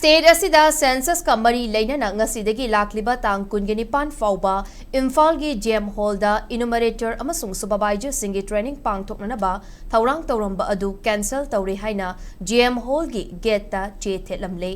State asida census ka mari leinana ngasidagi lakliba tang kungenipan fauba Imphal gi GM Hall da enumerator amasung supervisor singi training pangthokna ba thaurang tawramba adu cancel tawri haina GM Hall gi gate ta che Thetlamle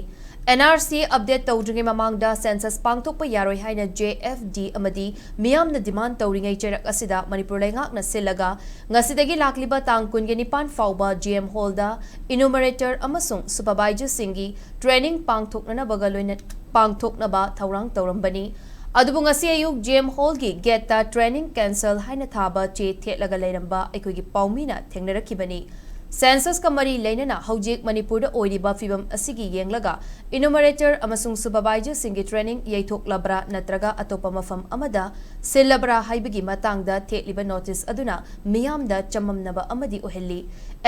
NRC update tawdringi mamangda census pangthokpa yaroi haina JFD amadi miyamna demand tawringai cherak asida Manipur lengak na silaga ngasidagi lakliba tang kungenipan fauba GM Hall da enumerator amasung supervisor singi training pangthokna bagaloina pangthokna ba thaurang tawrambani adubu ngasi ayuk GM Hall gi gate ta training cancel haina thaba che thetlaga leiramba ekogi paumina thengnarakibani Census kamari leinana haujik Manipur da oiriba fibam asigi yenglaga enumerator amasung supervisor singi training yaithok labra natraga atopa mafam amada silabra haibigi matangda thetliba notice aduna miyamda chamamnaba amadi ohelli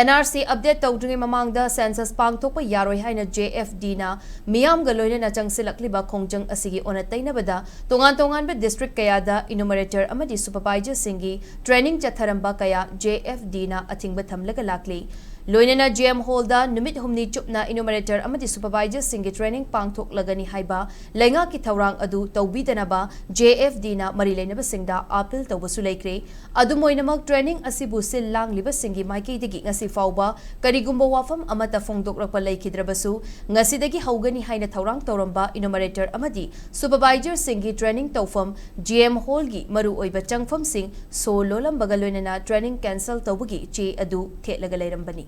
NRC update tawdringi mamangda census pangthokpa yaroi haina JFD na miyam galoina na changsilakliba khongjang asigi onatainabada tongan ba district kayada enumerator amadi supervisor singi training chatharamba kaya JFD na athingba thamlaga lakli Loinana GM Hall da numit humni chupna enumerator amadi supervisor singi training pangthok lagani haiba lenga ki thaurang adu tawbidana ba JFD na marilainaba singda appeal tawbasu laikre adu moinamak training asibu sil langliba singi maiki digi ngasi fauba karigumba wafam amata fongdokrakpa laikhidrabasu ngasidagi haugani haina thaurang tawramba enumerator amadi supervisor singi training tawfam GM Hall gi maru oiba changfam sing so lolam bagaloinana training cancel tawbugi che adu thetlaga leirambani